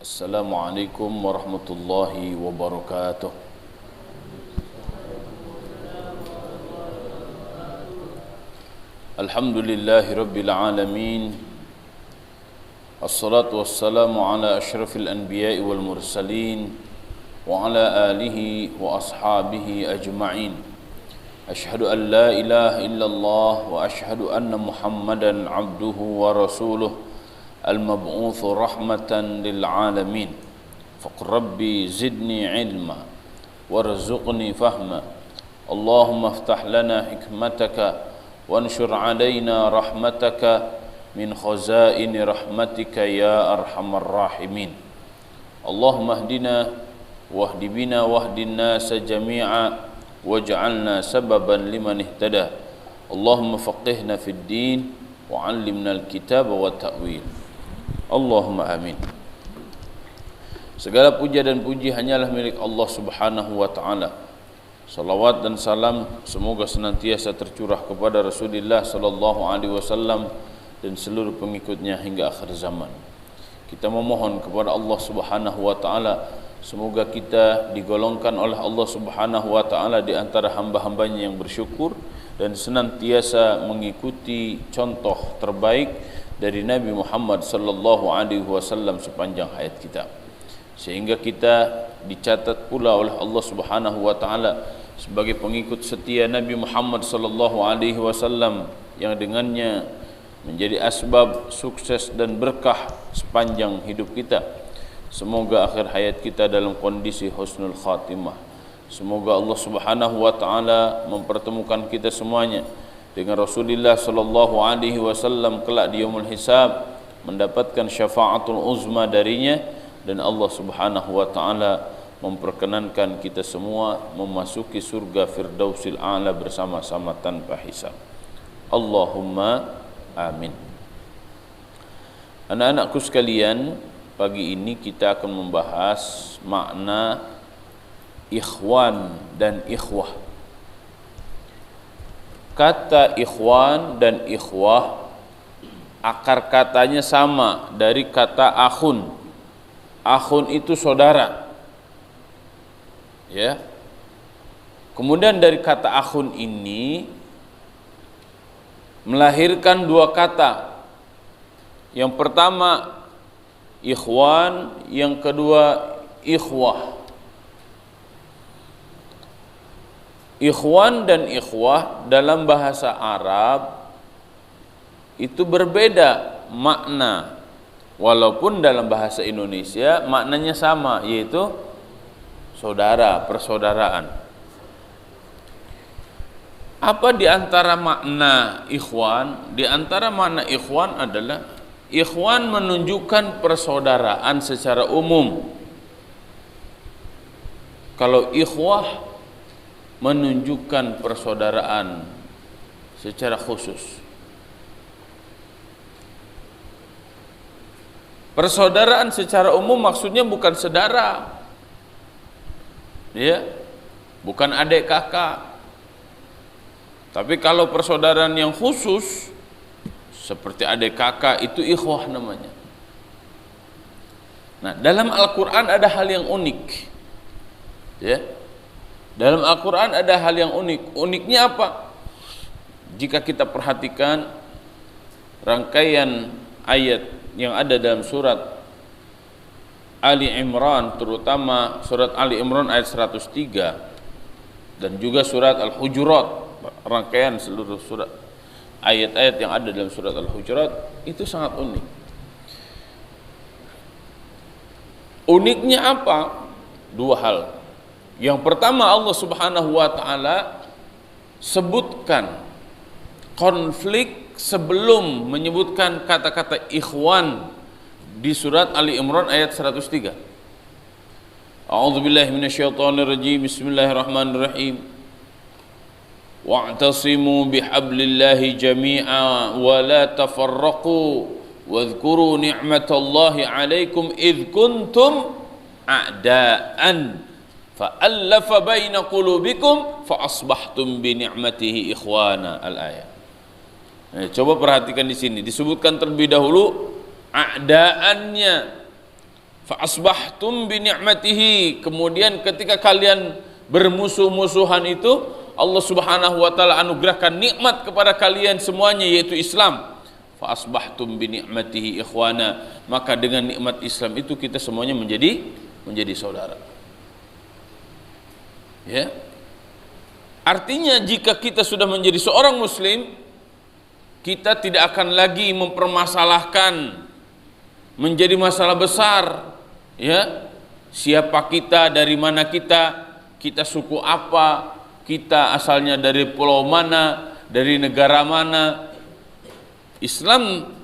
Assalamualaikum warahmatullahi wabarakatuh. Alhamdulillahi rabbil alamin. Assalatu wassalamu ala asyrafil anbiya'i wal mursalin wa ala alihi wa ashabihi ajma'in. Ashhadu an la ilaha illallah wa ashhadu anna Muhammadan abduhu wa rasuluh al-mab'uth rahmatan lil alamin. Faqur rabbi zidni ilma warzuqni fahma. Allahumma iftah lana hikmataka wanshur alaina rahmataka min khazaini rahmatika ya arhamar rahimin. Allahumma hdina wahdi bina wahdin nasa jami'a waj'alna sababan liman ihtada. Allahumma faqihna fid din wa 'allimna al-kitaba wa ta'wil. Allahumma amin. Segala puja dan puji hanyalah milik Allah Subhanahu wa taala. Salawat dan salam semoga senantiasa tercurah kepada Rasulullah sallallahu alaihi wasallam dan seluruh pengikutnya hingga akhir zaman. Kita memohon kepada Allah Subhanahu wa taala semoga kita digolongkan oleh Allah Subhanahu wa taala di antara hamba-hambanya yang bersyukur dan senantiasa mengikuti contoh terbaik dari Nabi Muhammad sallallahu alaihi wasallam sepanjang hayat kita, sehingga kita dicatat pula oleh Allah Subhanahu wa taala sebagai pengikut setia Nabi Muhammad sallallahu alaihi wasallam yang dengannya menjadi asbab sukses dan berkah sepanjang hidup kita. Semoga akhir hayat kita dalam kondisi husnul khatimah. Semoga Allah Subhanahu wa taala mempertemukan kita semuanya dengan Rasulullah sallallahu alaihi wasallam kelak di yaumul hisab, mendapatkan syafaatul uzma darinya, dan Allah Subhanahu wa taala memperkenankan kita semua memasuki surga Firdausil A'la bersama-sama tanpa hisab. Allahumma amin. Anak-anakku sekalian, pagi ini kita akan membahas makna ikhwan dan ikhwah. Kata ikhwan dan ikhwah akar katanya sama dari kata akhun. Akhun itu saudara. Ya. Kemudian dari kata akhun ini melahirkan dua kata. Yang pertama ikhwan, yang kedua ikhwah. Ikhwan dan ikhwah dalam bahasa Arab itu berbeda makna, walaupun dalam bahasa Indonesia maknanya sama, yaitu saudara, persaudaraan. Apa di antara makna ikhwan? Di antara makna ikhwan adalah ikhwan menunjukkan persaudaraan secara umum. Kalau ikhwah menunjukkan persaudaraan secara khusus. Persaudaraan secara umum maksudnya bukan saudara, ya, bukan adik kakak. Tapi kalau persaudaraan yang khusus seperti adik kakak, itu ikhwah namanya. Nah, dalam Al-Quran ada hal yang unik, ya. Dalam Al-Quran ada hal yang unik. Uniknya apa? Jika kita perhatikan rangkaian ayat yang ada dalam surat Ali Imran, terutama surat Ali Imran ayat 103 dan juga surat Al-Hujurat, rangkaian seluruh surat ayat-ayat yang ada dalam surat Al-Hujurat itu sangat unik. Uniknya apa? Dua hal. Yang pertama, Allah Subhanahu wa taala sebutkan konflik sebelum menyebutkan kata-kata ikhwan di surat Ali Imran ayat 103. A'udzubillahi minasyaitonirrajim. Bismillahirrahmanirrahim. Wa'tasimu bihablillahi jami'a wa la tafarraqu wadhkuru ni'matallahi 'alaikum idh kuntum a'da'an fa'allafa baina qulubikum fa asbahtum bi ni'matihi ikhwana. Al-ayat. Coba perhatikan di sini disebutkan terlebih dahulu a'daannya, fa asbahtum bi ni'matihi, kemudian ketika kalian bermusuh-musuhan itu Allah Subhanahu wa taala anugerahkan nikmat kepada kalian semuanya, yaitu Islam. Fa asbahtum bi ni'matihi ikhwana, maka dengan nikmat Islam itu kita semuanya menjadi saudara. Ya. Artinya jika kita sudah menjadi seorang muslim, kita tidak akan lagi mempermasalahkan menjadi masalah besar, ya, siapa kita, dari mana kita suku apa, kita asalnya dari pulau mana, dari negara mana. Islam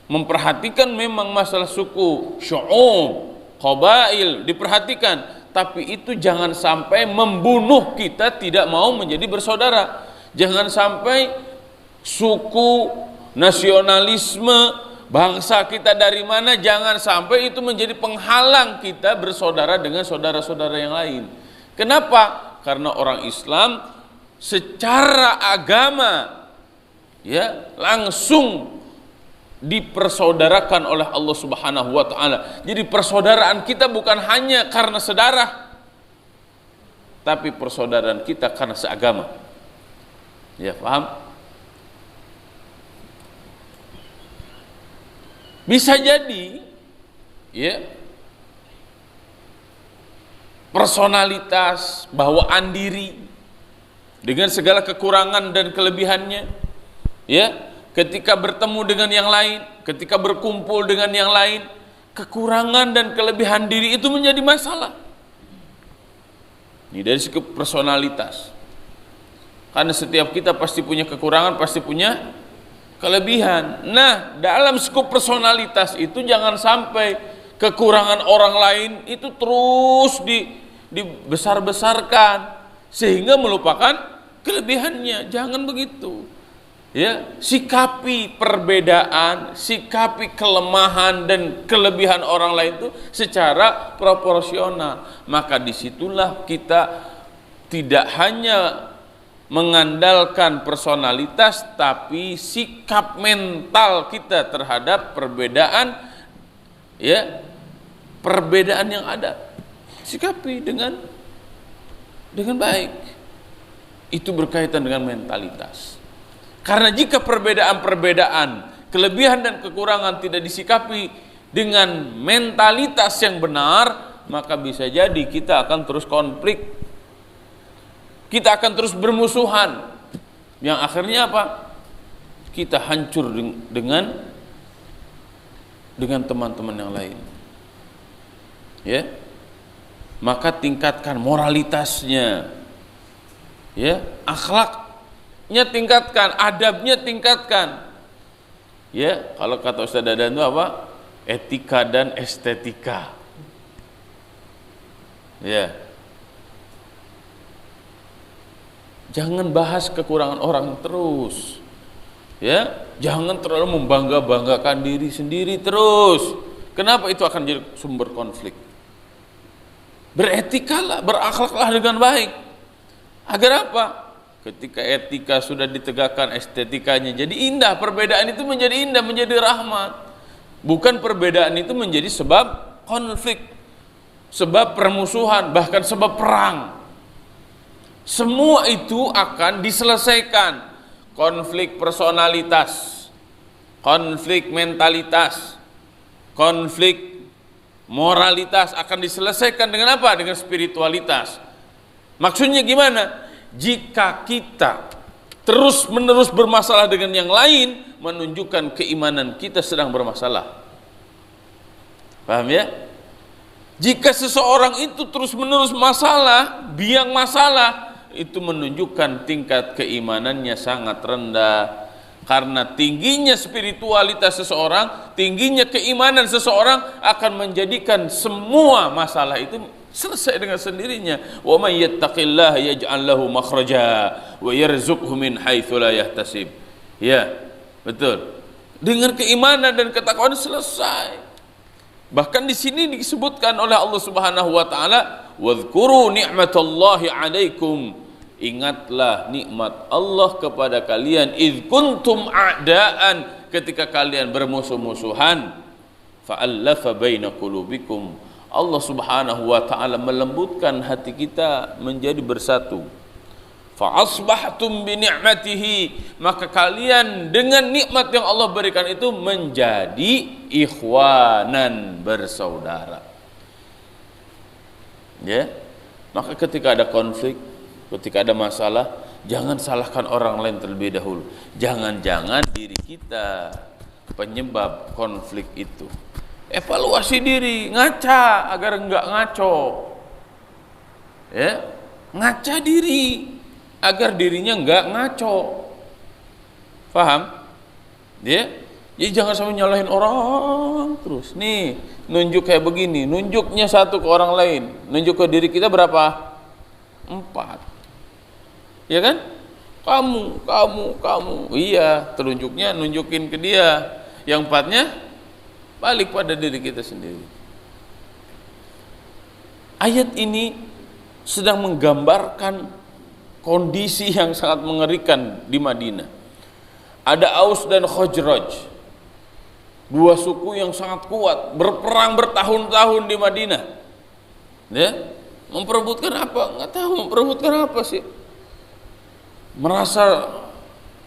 memperhatikan memang masalah suku, syu'ub, qabail diperhatikan, tapi itu jangan sampai membunuh kita tidak mau menjadi bersaudara. Jangan sampai suku, nasionalisme, bangsa kita dari mana, jangan sampai itu menjadi penghalang kita bersaudara dengan saudara-saudara yang lain. Kenapa? Karena orang Islam secara agama, ya, langsung dipersaudarakan oleh Allah Subhanahu wa taala. Jadi persaudaraan kita bukan hanya karena sedarah, tapi persaudaraan kita karena seagama. Ya, paham? Bisa jadi, ya, personalitas, bawaan diri dengan segala kekurangan dan kelebihannya, ya, ketika bertemu dengan yang lain, ketika berkumpul dengan yang lain, kekurangan dan kelebihan diri itu menjadi masalah. Ini dari segi personalitas. Karena setiap kita pasti punya kekurangan, pasti punya kelebihan. Nah, dalam skup personalitas itu jangan sampai kekurangan orang lain itu terus dibesar-besarkan sehingga melupakan kelebihannya. Jangan begitu. Ya, sikapi perbedaan, sikapi kelemahan dan kelebihan orang lain itu secara proporsional. Maka disitulah kita tidak hanya mengandalkan personalitas, tapi sikap mental kita terhadap perbedaan, ya, perbedaan yang ada, sikapi dengan baik. Itu berkaitan dengan mentalitas. Karena jika perbedaan-perbedaan, kelebihan dan kekurangan tidak disikapi dengan mentalitas yang benar, maka bisa jadi kita akan terus konflik. Kita akan terus bermusuhan. Yang akhirnya apa? Kita hancur dengan teman-teman yang lain. Ya. Maka tingkatkan moralitasnya. Ya, akhlaknya tingkatkan, adabnya tingkatkan. Ya, kalau kata Ustaz Dadan itu apa? Etika dan estetika. Ya. Jangan bahas kekurangan orang terus. Ya, jangan terlalu membangga-banggakan diri sendiri terus. Kenapa? Itu akan jadi sumber konflik. Beretikalah, berakhlaklah dengan baik. Agar apa? Ketika etika sudah ditegakkan, estetikanya jadi indah, perbedaan itu menjadi indah, menjadi rahmat. Bukan perbedaan itu menjadi sebab konflik, sebab permusuhan, bahkan sebab perang. Semua itu akan diselesaikan. Konflik personalitas, konflik mentalitas, konflik moralitas akan diselesaikan dengan apa? Dengan spiritualitas. Maksudnya gimana? Jika kita terus-menerus bermasalah dengan yang lain, menunjukkan keimanan kita sedang bermasalah. Paham ya? Jika seseorang itu terus-menerus biang masalah, itu menunjukkan tingkat keimanannya sangat rendah. Karena tingginya spiritualitas seseorang, tingginya keimanan seseorang akan menjadikan semua masalah itu selesai dengan sendirinya. Wa may yattaqillaha yaj'al lahu makhraja wa yarzuqhu min haitsu la yahtasib. Ya, betul. Dengan keimanan dan ketakwaan selesai. Bahkan di sini disebutkan oleh Allah Subhanahu wa taala, "Wadhkuru ni'matallahi 'alaikum Ingatlah nikmat Allah kepada kalian, id kuntum a'daan, ketika kalian bermusuh-musuhan, fa'allafa baina qulubikum, Allah Subhanahu wa taala melembutkan hati kita menjadi bersatu. Fa'asbahtum bi ni'matihi, maka kalian dengan nikmat yang Allah berikan itu menjadi ikhwanan, bersaudara. Ya, maka ketika ada konflik, ketika ada masalah, jangan salahkan orang lain terlebih dahulu. Jangan-jangan diri kita penyebab konflik itu. Evaluasi diri, ngaca agar enggak ngaco. Ya, ngaca diri agar dirinya enggak ngaco. Paham? Ya, jadi jangan sampai nyalahin orang terus. Nih, nunjuk kayak begini, nunjuknya satu ke orang lain, nunjuk ke diri kita berapa? 4. Ya kan? Kamu. Iya, telunjuknya nunjukin ke dia. Yang 4-nya balik pada diri kita sendiri. Ayat ini sedang menggambarkan kondisi yang sangat mengerikan di Madinah. Ada Aus dan Khazraj, dua suku yang sangat kuat, berperang bertahun-tahun di Madinah. Ya, memperebutkan apa? Nggak tahu memperebutkan apa sih. Merasa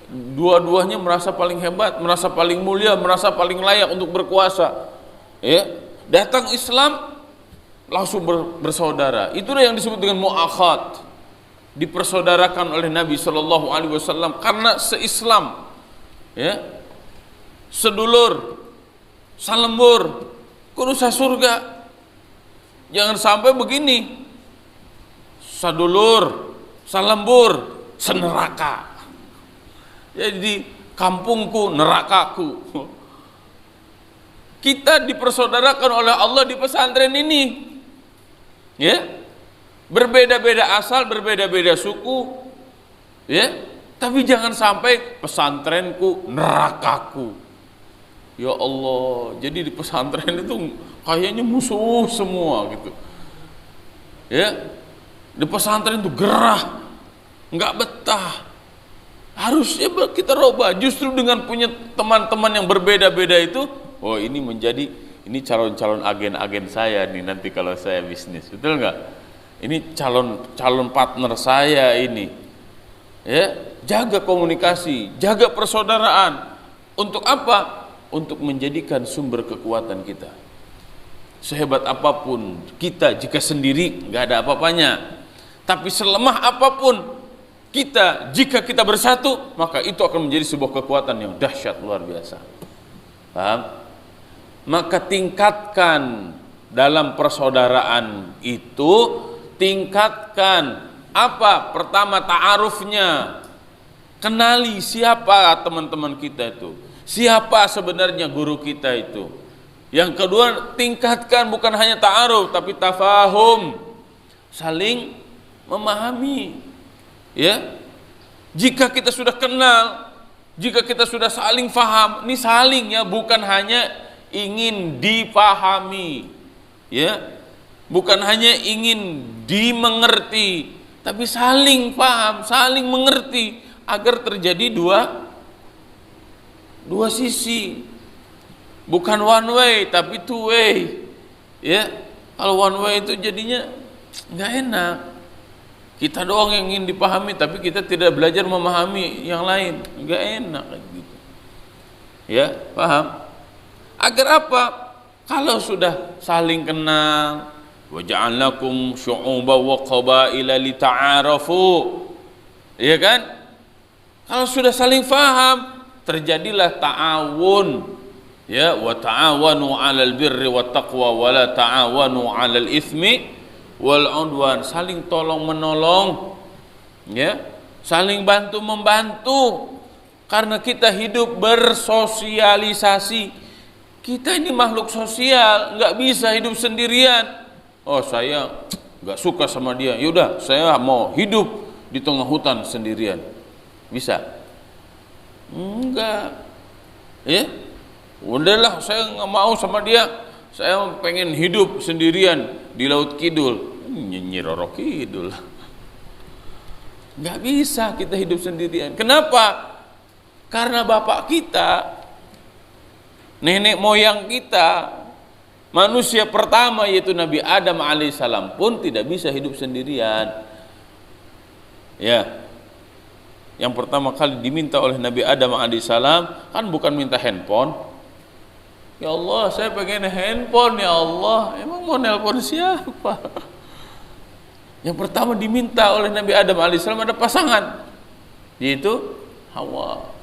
dua-duanya merasa paling hebat, merasa paling mulia, merasa paling layak untuk berkuasa. Ya, datang Islam langsung bersaudara. Itulah yang disebut dengan mu'akhat. Dipersaudarakan oleh Nabi Shallallahu Alaihi Wasallam karena se-Islam. Ya, sedulur, salembur, kudu surga. Jangan sampai begini, sadulur, salembur, seneraka. Jadi kampungku, nerakaku. Kita dipersaudarakan oleh Allah di pesantren ini. Ya, berbeda-beda asal, berbeda-beda suku. Ya, tapi jangan sampai pesantrenku, nerakaku. Ya Allah, jadi di pesantren itu kayaknya musuh semua gitu. Ya, di pesantren itu gerah, nggak betah. Harusnya kita rubah. Justru dengan punya teman-teman yang berbeda-beda itu, oh ini menjadi, ini calon-calon agen-agen saya nih nanti kalau saya bisnis, betul nggak? Ini calon partner saya ini. Ya, jaga komunikasi, jaga persaudaraan. Untuk apa? Untuk menjadikan sumber kekuatan kita. Sehebat apapun kita, jika sendiri nggak ada apa-apanya. Tapi selemah apapun kita, jika kita bersatu, maka itu akan menjadi sebuah kekuatan yang dahsyat luar biasa. Paham? Maka tingkatkan dalam persaudaraan itu, tingkatkan apa? Pertama, ta'arufnya. Kenali siapa teman-teman kita itu, siapa sebenarnya guru kita itu. Yang kedua, tingkatkan bukan hanya ta'aruf tapi tafahum, saling memahami. Ya, jika kita sudah kenal, jika kita sudah saling faham, ini saling ya, bukan hanya ingin dipahami, ya, bukan hanya ingin dimengerti, tapi saling paham, saling mengerti, agar terjadi dua sisi, bukan one way tapi two way. Ya, kalau one way itu jadinya nggak enak. Kita doang yang ingin dipahami, tapi kita tidak belajar memahami yang lain, nggak enak gitu. Ya, paham? Agar apa? Kalau sudah saling kenal, wa ja'alnakum syu'uban wa qabaila lita'arafu. Iya kan? Kalau sudah saling faham, terjadilah ta'awun. Ya, wa ta'awanu 'alal birri wat taqwa wa la ta'awanu 'alal itsmi wal 'udwan, saling tolong menolong, ya, saling bantu membantu, karena kita hidup bersosialisasi. Kita ini makhluk sosial, nggak bisa hidup sendirian. Oh, saya nggak suka sama dia, yaudah saya mau hidup di tengah hutan sendirian, bisa? Enggak, ya, udahlah saya nggak mau sama dia. Saya pengen hidup sendirian di Laut Kidul. Nyi Roro Kidul. Nggak bisa kita hidup sendirian. Kenapa? Karena bapak kita, nenek moyang kita, manusia pertama yaitu Nabi Adam alaihissalam pun tidak bisa hidup sendirian. Ya, yang pertama kali diminta oleh Nabi Adam alaihissalam kan bukan minta handphone. Ya Allah, saya pengen handphone ya Allah. Emang mau nelpon siapa? Yang pertama diminta oleh Nabi Adam alaihissalam ada pasangan, yaitu Hawa.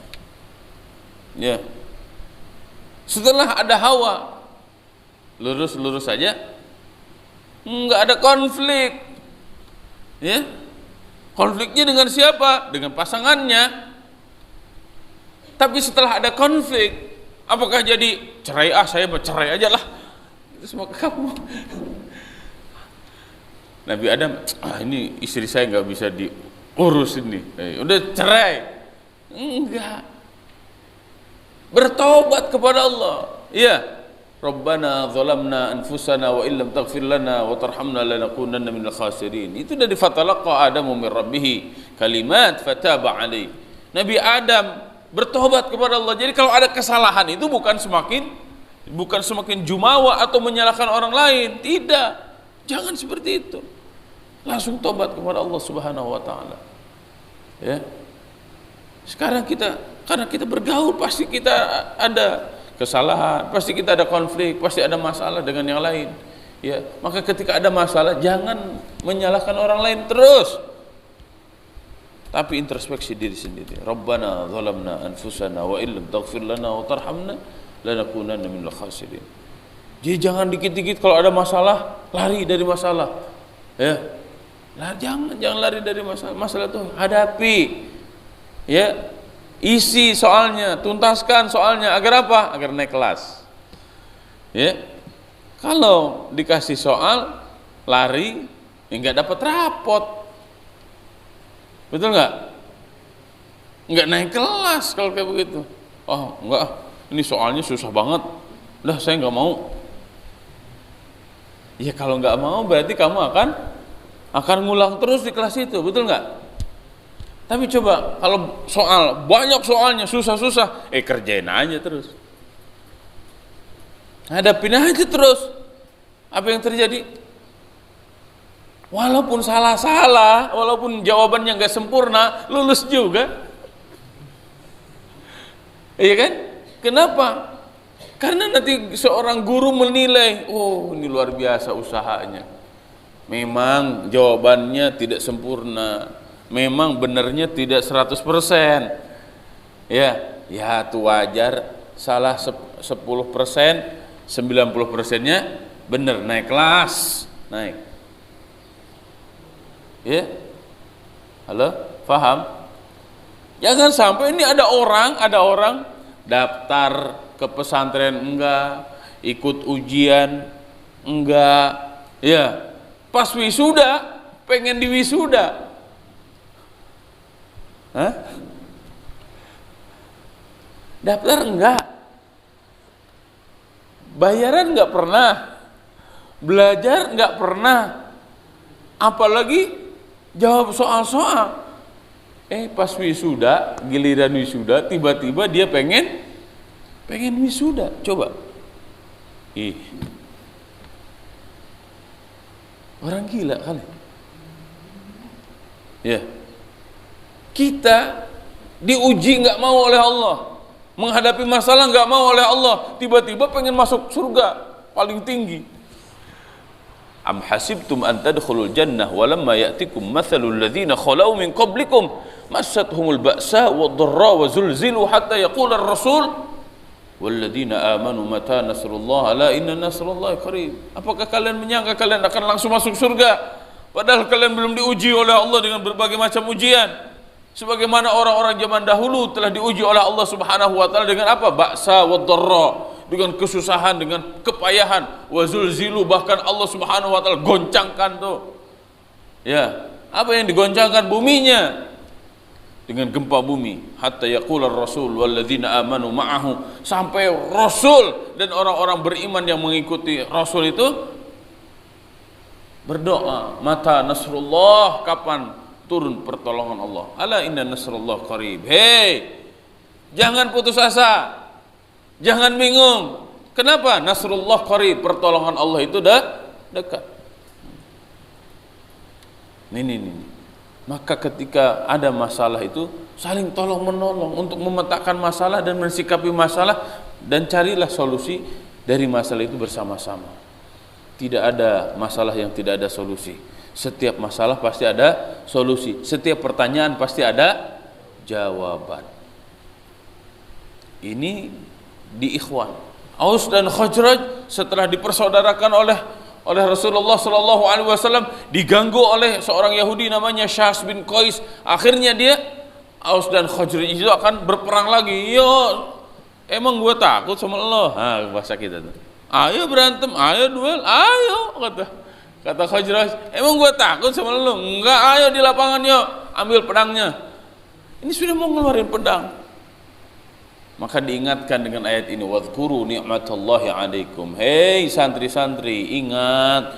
Ya. Setelah ada Hawa, lurus-lurus saja, nggak ada konflik. Ya. Konfliknya dengan siapa? Dengan pasangannya. Tapi setelah ada konflik, apakah jadi cerai? Saya bercerai aja lah. Semua ke kamu. Nabi Adam, ini istri saya nggak bisa diurus ini. Udah cerai. Enggak. Bertobat kepada Allah. Iya. Rabbana zalamna anfusana wa illam taghfir lana wa tarhamna lanakunanna minal khasirin. Itu dari fatalaqa Adamu min rabbih kalimat fataba alaih. Nabi Adam bertobat kepada Allah. Jadi kalau ada kesalahan itu bukan semakin jumawa atau menyalahkan orang lain. Tidak. Jangan seperti itu. Langsung tobat kepada Allah Subhanahu wa taala. Ya. Sekarang karena kita bergaul pasti kita ada kesalahan, pasti kita ada konflik, pasti ada masalah dengan yang lain. Ya, maka ketika ada masalah jangan menyalahkan orang lain terus. Tapi introspeksi diri sendiri. Rabbana zalamna anfusana wa illam taghfir lana wa tarhamna lanakunanna minal khasirin. Jadi jangan dikit-dikit kalau ada masalah lari dari masalah. Ya. Nah, jangan lari dari masalah. Masalah itu hadapi. Ya. Isi soalnya, tuntaskan soalnya agar apa? Agar naik kelas. Ya. Kalau dikasih soal lari, enggak dapat rapot. Betul enggak? Enggak naik kelas kalau kayak begitu. Oh, enggak. Ini soalnya susah banget. Udah saya enggak mau. Ya kalau nggak mau berarti kamu akan ngulang terus di kelas itu, betul nggak? Tapi coba kalau banyak soalnya susah-susah, kerjain aja terus, hadapin aja terus. Apa yang terjadi? Walaupun salah-salah, walaupun jawabannya nggak sempurna, lulus juga. Iya kan? Kenapa? Karena nanti seorang guru menilai, oh ini luar biasa usahanya. Memang jawabannya tidak sempurna, memang benarnya tidak 100%. Ya itu wajar, salah 10%, 90%-nya benar, naik kelas, naik. Ya, halo, paham? Jangan sampai ini ada orang daftar ke pesantren enggak, ikut ujian enggak, ya pas wisuda pengen diwisuda. Hah? Daftar enggak, bayaran enggak pernah, belajar enggak pernah, apalagi jawab soal-soal. Pas wisuda, giliran wisuda, tiba-tiba dia pengen wisuda. Coba, orang gila kali. Ya, kita diuji nggak mau oleh Allah, menghadapi masalah nggak mau oleh Allah, tiba-tiba pengen masuk surga paling tinggi. Am hasibtum an tadkhulul jannah wa lamma ya'tikum mathalul ladzina khalau min qablikum massathumul ba'sa wad-dharra wa zulzilu hatta yaqula ar-rasul walladzina amanu mata nasrullah ala inna nasrullahi qarib. Apakah kalian menyangka kalian akan langsung masuk surga padahal kalian belum diuji oleh Allah dengan berbagai macam ujian, sebagaimana orang-orang zaman dahulu telah diuji oleh Allah Subhanahu wa taala dengan apa? Ba'sa wad-dharra, dengan kesusahan, dengan kepayahan, wa zulzilu, bahkan Allah Subhanahu wa taala goncangkan tuh. Ya, apa yang digoncangkan? Buminya dengan gempa bumi. Hatta yaqula ar-rasul walladzina amanu ma'ahu, sampai rasul dan orang-orang beriman yang mengikuti rasul itu berdoa, mata nasrullah, kapan turun pertolongan Allah. Ala inna nasrullah qarib. Hei, jangan putus asa, jangan bingung. Kenapa? Nasrullah qarib, pertolongan Allah itu dekat. Ini. Maka ketika ada masalah itu saling tolong menolong untuk memetakan masalah dan mensikapi masalah, dan carilah solusi dari masalah itu bersama-sama. Tidak ada masalah yang tidak ada solusi. Setiap masalah pasti ada solusi. Setiap pertanyaan pasti ada jawaban. Ini di Ikhwan. Aus dan Khazraj setelah dipersaudarakan oleh Rasulullah sallallahu alaihi wasallam, diganggu oleh seorang Yahudi namanya Syahs bin Qais. Akhirnya dia, Aus dan Khazraj itu akan berperang lagi. Yo, emang gue takut sama Allah. Bahasa kita tuh. Ayo berantem, ayo duel, ayo kata Khazraj. Emang gue takut sama Allah? Enggak, ayo di lapangan yuk, ambil pedangnya. Ini sudah mau ngeluarin pedang. Maka diingatkan dengan ayat ini, wadhkuru ni'matallahi 'alaikum. Hei santri-santri, ingat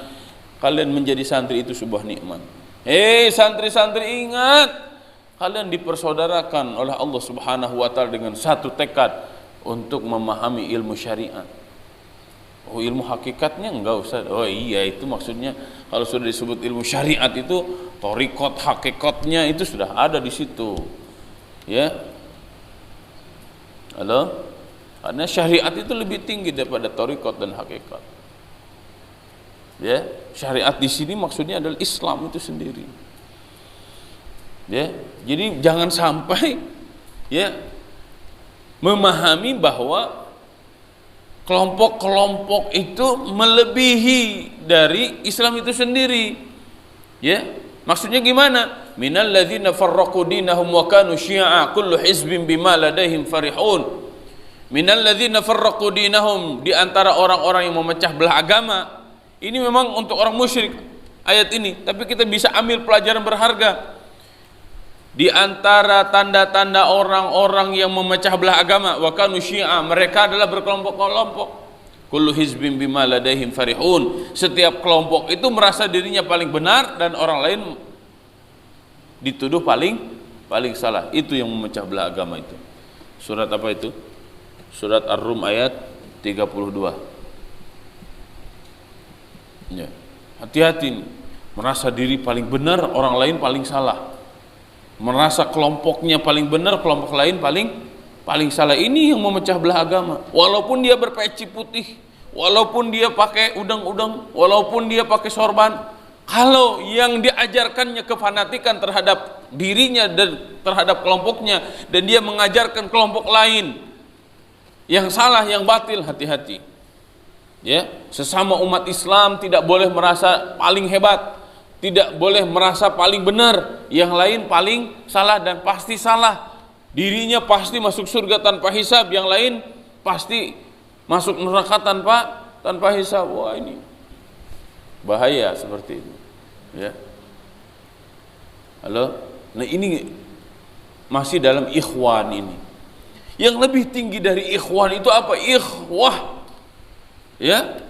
kalian menjadi santri itu sebuah nikmat. Hei santri-santri, ingat kalian dipersaudarakan oleh Allah Subhanahu wa taala dengan satu tekad untuk memahami ilmu syariat. Oh, ilmu hakikatnya enggak usah. Oh iya, itu maksudnya kalau sudah disebut ilmu syariat itu thariqat hakikatnya itu sudah ada di situ. Ya. Halo? Karena syariat itu lebih tinggi daripada thariqat dan hakikat. Ya, syariat di sini maksudnya adalah Islam itu sendiri. Ya, jadi jangan sampai ya memahami bahwa kelompok-kelompok itu melebihi dari Islam itu sendiri. Ya, maksudnya gimana? Minal ladzina farraqu dinahum wa kanu syi'a kullu hizbin bima ladaihim farihun. Minal ladzina farraqu dinahum, di antara orang-orang yang memecah belah agama. Ini memang untuk orang musyrik ayat ini, tapi kita bisa ambil pelajaran berharga. Di antara tanda-tanda orang-orang yang memecah belah agama, wa kanu syi'a, mereka adalah berkelompok-kelompok. Kullu hizbin bima ladaihim farihun. Setiap kelompok itu merasa dirinya paling benar dan orang lain dituduh paling salah. Itu yang memecah belah agama itu. Surat apa itu? Surat Ar-Rum ayat 32. Ya. Hati-hati nih. Merasa diri paling benar, orang lain paling salah. Merasa kelompoknya paling benar, kelompok lain paling salah. Ini yang memecah belah agama. Walaupun dia berpeci putih, walaupun dia pakai udang-udang, walaupun dia pakai sorban, kalau yang diajarkannya kefanatikan terhadap dirinya dan terhadap kelompoknya, dan dia mengajarkan kelompok lain yang salah, yang batil, hati-hati. Ya, sesama umat Islam tidak boleh merasa paling hebat, tidak boleh merasa paling benar, yang lain paling salah dan pasti salah. Dirinya pasti masuk surga tanpa hisab, yang lain pasti masuk neraka tanpa hisab. Wah, ini bahaya seperti itu. Ya. Halo. Nah, ini masih dalam ikhwan ini. Yang lebih tinggi dari ikhwan itu apa? Ikhwah. Ya.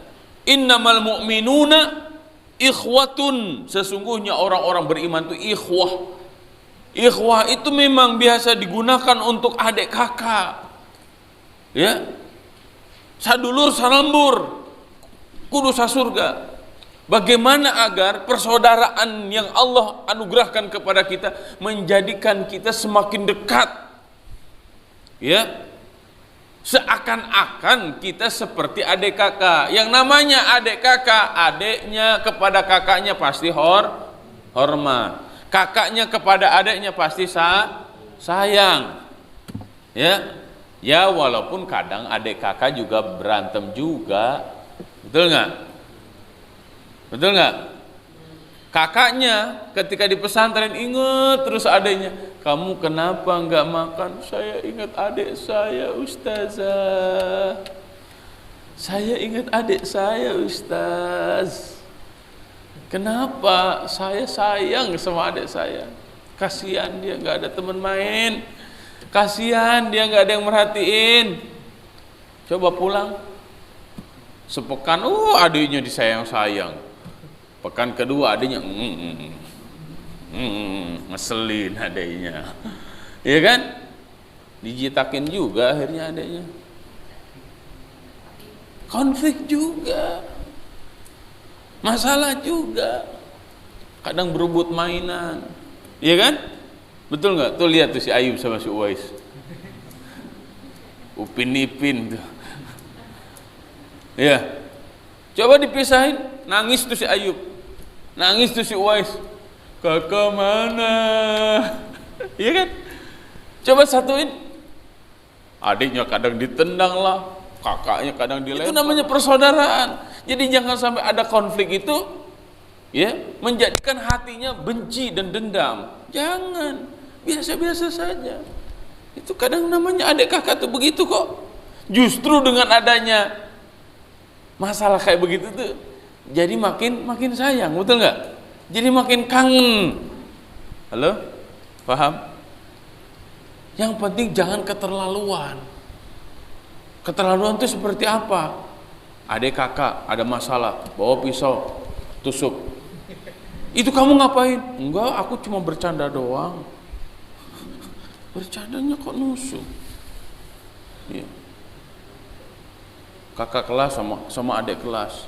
Innamal mu'minuna ikhwatun. Sesungguhnya orang-orang beriman itu ikhwah. Ikhwah itu memang biasa digunakan untuk adik kakak. Ya. Sadulur salambur. Kudu sasurga. Bagaimana agar persaudaraan yang Allah anugerahkan kepada kita menjadikan kita semakin dekat, ya, seakan-akan kita seperti adik kakak. Yang namanya adik kakak, adiknya kepada kakaknya pasti hormat, kakaknya kepada adiknya pasti sayang, ya. Ya, walaupun kadang adik kakak juga berantem juga, betul nggak? Betul nggak? Kakaknya ketika di pesantren ingat terus adiknya, kamu kenapa nggak makan? Saya ingat adik saya, ustazah. Saya ingat adik saya, ustaz. Kenapa? Saya sayang sama adik saya. Kasihan dia nggak ada teman main. Kasihan dia nggak ada yang merhatiin. Coba pulang. Sepekan, adiknya disayang-sayang. Pekan kedua adiknya Ngeselin adanya. Iya kan? Dijitakin juga akhirnya adanya. Konflik juga. Masalah juga. Kadang berebut mainan. Iya kan? Betul nggak? Tuh lihat tuh si Ayub sama si Uwais. Upin Ipin tuh. Iya. Coba dipisahin, nangis tuh si Ayub. Nangis tuh si Uwais. Kakak mana? Iya kan? Coba satuin. Adiknya kadang ditendang lah, kakaknya kadang dilempar. Itu namanya persaudaraan. Jadi jangan sampai ada konflik itu ya menjadikan hatinya benci dan dendam. Jangan, biasa-biasa saja. Itu kadang namanya adik kakak tuh begitu kok. Justru dengan adanya masalah kayak begitu tuh jadi makin sayang, betul nggak? Jadi makin kangen. Halo? Paham? Yang penting jangan keterlaluan. Keterlaluan itu seperti apa? Adik kakak ada masalah, bawa pisau, tusuk. Itu kamu ngapain? Enggak, aku cuma bercanda doang. Bercandanya kok nusuk? Ya. Kakak kelas sama adik kelas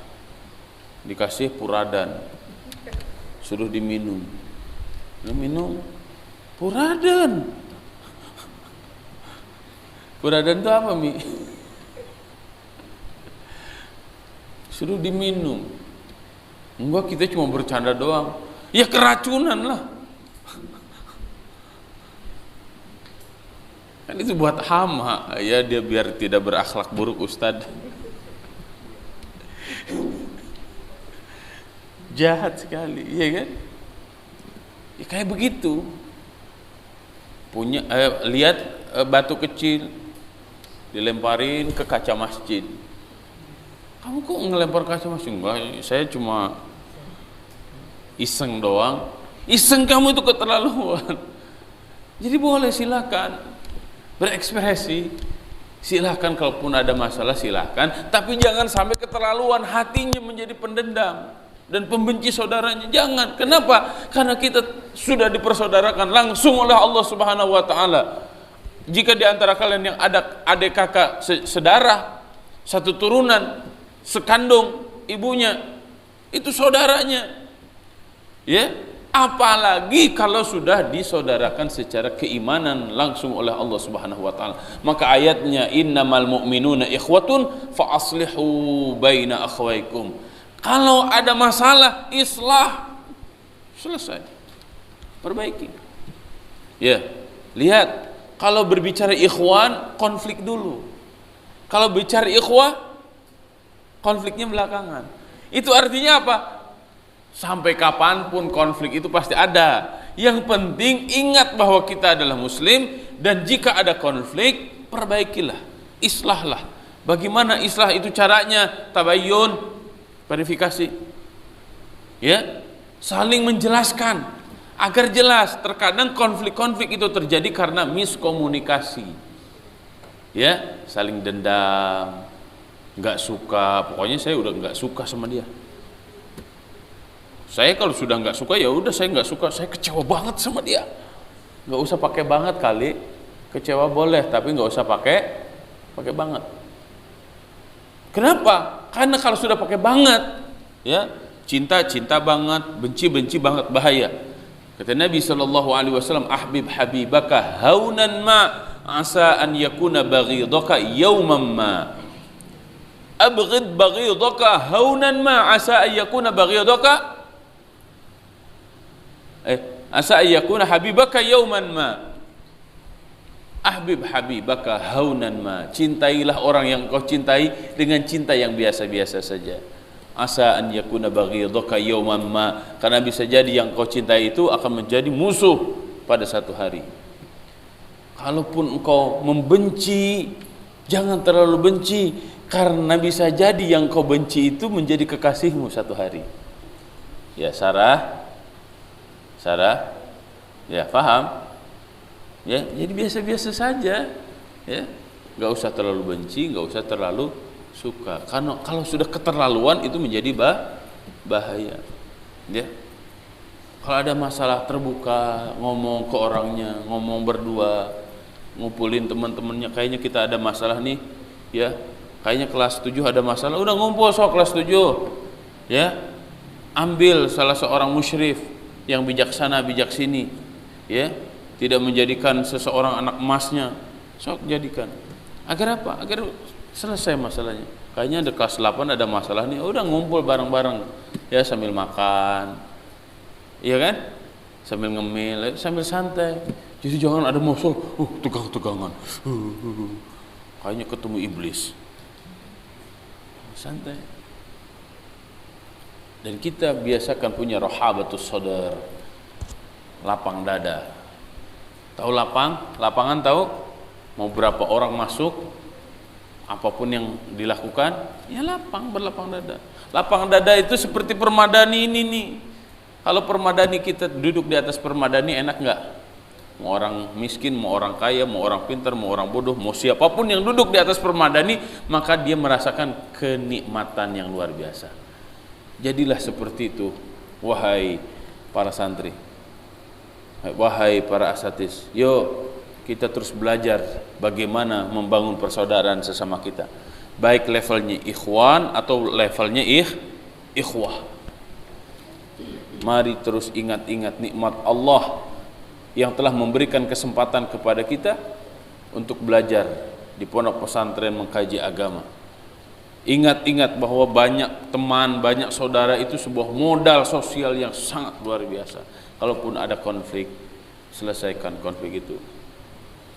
dikasih puradan, suruh diminum. Minum puradan. Puradan itu apa, Mi? Suruh diminum. Enggak, kita cuma bercanda doang. Ya keracunan lah. Kan itu buat hama, ya dia biar tidak berakhlak buruk, Ustadz. Jahat sekali, iya kan? Ya kayak begitu. Punya lihat batu kecil dilemparin ke kaca masjid. Kamu kok ngelempar kaca masjid? Enggak, saya cuma iseng doang. Iseng kamu itu keterlaluan. Jadi boleh, silakan berekspresi. Silakan kalaupun ada masalah silakan, tapi jangan sampai keterlaluan, hatinya menjadi pendendam dan pembenci saudaranya. Jangan. Kenapa? Karena kita sudah dipersaudarakan langsung oleh Allah Subhanahu wa taala. Jika di antara kalian yang ada adik kakak sedarah, satu turunan, sekandung ibunya, itu saudaranya. Ya, apalagi kalau sudah disaudarakan secara keimanan langsung oleh Allah Subhanahu wa taala. Maka ayatnya innamal mu'minuna ikhwatun fa aslihu baina akhwaykum. Kalau ada masalah, islah, selesai, perbaiki. Ya, lihat, kalau berbicara ikhwan, konflik dulu. Kalau bicara ikhwah, konfliknya belakangan. Itu artinya apa? Sampai kapanpun konflik itu pasti ada. Yang penting ingat bahwa kita adalah muslim, dan jika ada konflik, perbaikilah, islahlah. Bagaimana islah itu caranya? Tabayyun, verifikasi, ya, saling menjelaskan agar jelas. Terkadang konflik-konflik itu terjadi karena miskomunikasi, ya, saling dendam, nggak suka. Pokoknya saya udah nggak suka sama dia. Saya kalau sudah nggak suka, ya udah saya nggak suka. Saya kecewa banget sama dia. Nggak usah pakai banget kali. Kecewa boleh, tapi nggak usah pakai banget. Kenapa? Karena kalau sudah pakai banget, ya, cinta banget, benci banget, bahaya. Kata Nabi SAW, ahbib habibaka haunan ma asa an yakuna baghidaka yawman ma. Abghid baghidaka haunan ma asa an yakuna baghidaka asa an yakuna habibaka yawman ma. Ahbib habibaka haunan ma. Cintailah orang yang kau cintai dengan cinta yang biasa-biasa saja. Asa an yakuna baghidaka yawman ma. Karena bisa jadi yang kau cintai itu akan menjadi musuh pada satu hari. Kalaupun engkau membenci, jangan terlalu benci, karena bisa jadi yang kau benci itu menjadi kekasihmu satu hari. Ya, Sarah, ya, paham? Ya, jadi biasa-biasa saja, ya, nggak usah terlalu benci, nggak usah terlalu suka. Karena kalau sudah keterlaluan itu menjadi bahaya, ya. Kalau ada masalah terbuka, ngomong ke orangnya, ngomong berdua, ngumpulin teman-temannya, kayaknya kita ada masalah nih, ya. Kayaknya kelas 7 ada masalah, udah ngumpul sok kelas 7. Ya. Ambil salah seorang musyrif yang bijaksana, bijaksini, ya. Tidak menjadikan seseorang anak emasnya. Sok jadikan. Agar apa? Agar selesai masalahnya. Kayaknya ada kelas 8 ada masalah nih, udah ngumpul bareng-bareng, ya, sambil makan. Iya kan? Sambil ngemil, sambil santai. Jadi jangan ada masalah, tegang-tegangan. Kayaknya ketemu iblis. Santai. Dan kita biasakan punya rahabatus sadar, lapang dada. Tahu lapang? Lapangan tahu? Mau berapa orang masuk, apapun yang dilakukan, ya lapang, berlapang dada. Lapang dada itu seperti permadani ini nih. Kalau permadani kita duduk di atas permadani enak nggak? Mau orang miskin, mau orang kaya, mau orang pintar, mau orang bodoh, mau siapapun yang duduk di atas permadani, maka dia merasakan kenikmatan yang luar biasa. Jadilah seperti itu, wahai para santri, wahai para asatis. Yuk kita terus belajar bagaimana membangun persaudaraan sesama kita, baik levelnya ikhwan atau levelnya ikhwah. Mari terus ingat-ingat nikmat Allah yang telah memberikan kesempatan kepada kita untuk belajar di pondok pesantren mengkaji agama. Ingat-ingat bahwa banyak teman, banyak saudara itu sebuah modal sosial yang sangat luar biasa. Kalaupun ada konflik, selesaikan konflik itu.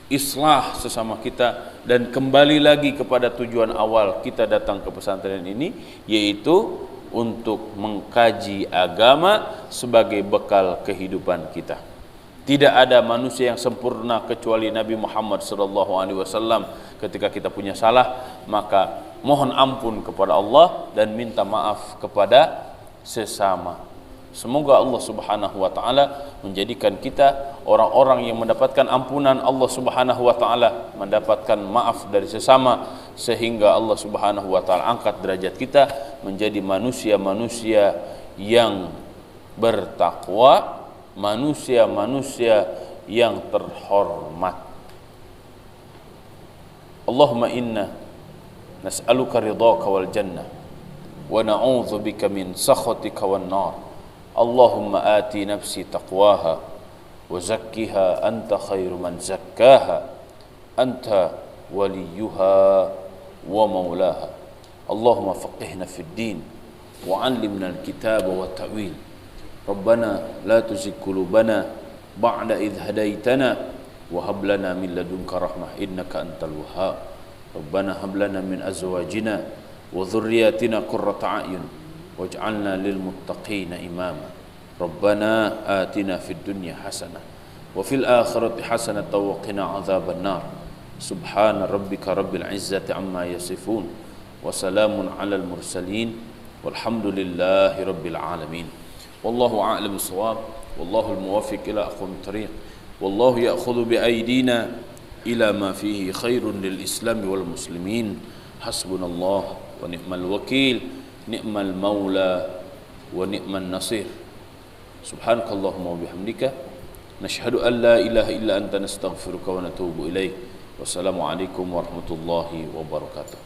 Islah sesama kita dan kembali lagi kepada tujuan awal kita datang ke pesantren ini, yaitu untuk mengkaji agama sebagai bekal kehidupan kita. Tidak ada manusia yang sempurna kecuali Nabi Muhammad SAW. Ketika kita punya salah, maka mohon ampun kepada Allah dan minta maaf kepada sesama. Semoga Allah Subhanahu wa taala menjadikan kita orang-orang yang mendapatkan ampunan Allah Subhanahu wa taala, mendapatkan maaf dari sesama, sehingga Allah Subhanahu wa taala angkat derajat kita menjadi manusia-manusia yang bertakwa, manusia-manusia yang terhormat. Allahumma inna nas'aluka ridhaka wal jannah wa na'udzubika min sakhatika wan nar. Allahumma ati nafsi taqwaha wa zakkiha anta khairu man zakkaha anta waliyuha wa maulaha. Allahumma faqihna fid din wa 'allimna al-kitaba wa ta'wil. Rabbana la tuzigh qulubana ba'da idh hadaitana wa hab lana min ladunka rahmah innaka antal wahhab. Rabbana hab lana min azwajina wa dhurriyyatina qurrata a'yun waj'alna lil muttaqina imama. Rabbana atina fid dunya hasanah wa fil akhirati hasanah wa qina adzaban nar. Subhana rabbika rabbil izzati amma yasifun wa salamun alal mursalin walhamdulillahi rabbil alamin. Wallahu a'lam bissawab. Wallahu al-muwaffiq ila aqwamit thariq. Wallahu ya'khudhu bi aydina ila ma fihi khairun lil islam wal muslimin. Hasbunallah wa ni'mal wakil, ni'mal maula wa ni'man nasir. Subhanakallahumma wa bihamdika nashhadu an la ilaha illa anta nastaghfiruka wa natubu ilaik. Wassalamu alaikum warahmatullahi wabarakatuh.